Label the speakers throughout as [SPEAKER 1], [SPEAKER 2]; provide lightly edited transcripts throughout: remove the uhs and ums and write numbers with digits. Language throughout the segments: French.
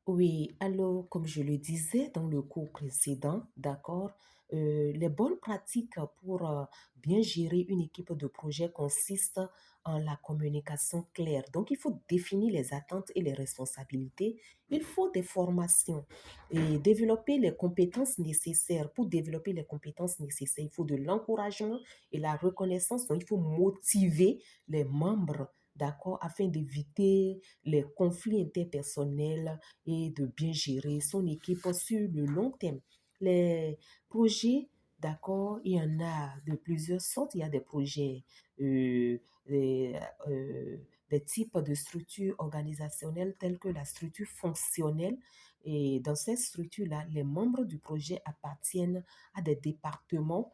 [SPEAKER 1] Oui, alors, comme je le disais dans le cours précédent, d'accord, les bonnes pratiques pour bien gérer une équipe de projet consistent en la communication claire. Donc, il faut définir les attentes et les responsabilités. Il faut des formations et développer les compétences nécessaires. Pour développer les compétences nécessaires, il faut de l'encouragement et la reconnaissance. Donc, il faut motiver les membres, d'accord, afin d'éviter les conflits interpersonnels et de bien gérer son équipe sur le long terme. Les projets, d'accord, il y en a de plusieurs sortes. Il y a des projets, des, euh, des types de structures organisationnelles telles que la structure fonctionnelle. Et dans cette structure-là, les membres du projet appartiennent à des départements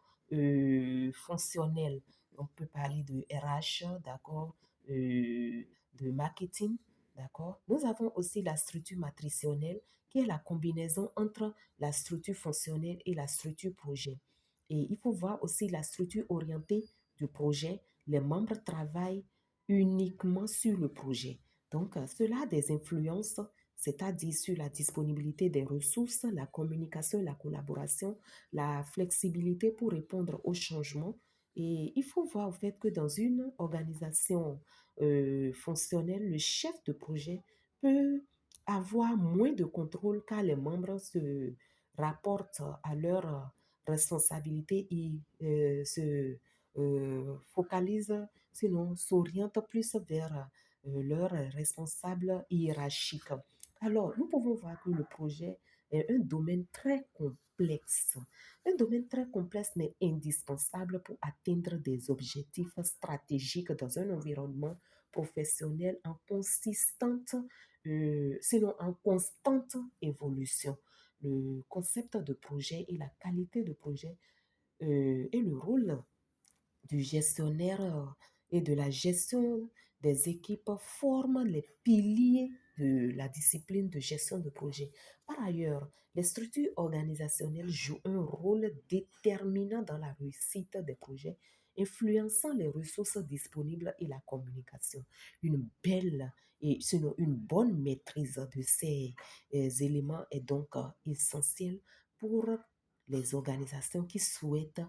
[SPEAKER 1] fonctionnels. On peut parler de RH, d'accord, de marketing. D'accord? Nous avons aussi la structure matricionnelle qui est la combinaison entre la structure fonctionnelle et la structure projet. Et il faut voir aussi la structure orientée du projet. Les membres travaillent uniquement sur le projet. Donc, cela a des influences, c'est-à-dire sur la disponibilité des ressources, la communication, la collaboration, la flexibilité pour répondre aux changements. Et il faut voir au fait que dans une organisation fonctionnel, le chef de projet peut avoir moins de contrôle car les membres se rapportent à leurs responsabilités et se focalisent, sinon s'orientent plus vers leurs responsables hiérarchiques. Alors, nous pouvons voir que le projet est un domaine très complexe. Un domaine très complexe mais indispensable pour atteindre des objectifs stratégiques dans un environnement professionnelle en consistante, sinon en constante évolution. Le concept de projet et la qualité de projet et le rôle du gestionnaire et de la gestion des équipes forment les piliers de la discipline de gestion de projet. Par ailleurs, les structures organisationnelles jouent un rôle déterminant dans la réussite des projets, influençant les ressources disponibles et la communication. Une belle et sinon une bonne maîtrise de ces éléments est donc essentielle pour les organisations qui souhaitent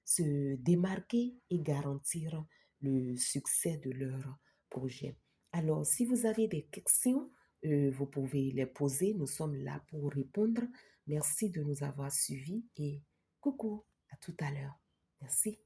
[SPEAKER 1] se démarquer et garantir le succès de leur projet. Alors, si vous avez des questions, vous pouvez les poser. Nous sommes là pour répondre. Merci de nous avoir suivis et coucou, à tout à l'heure. Merci.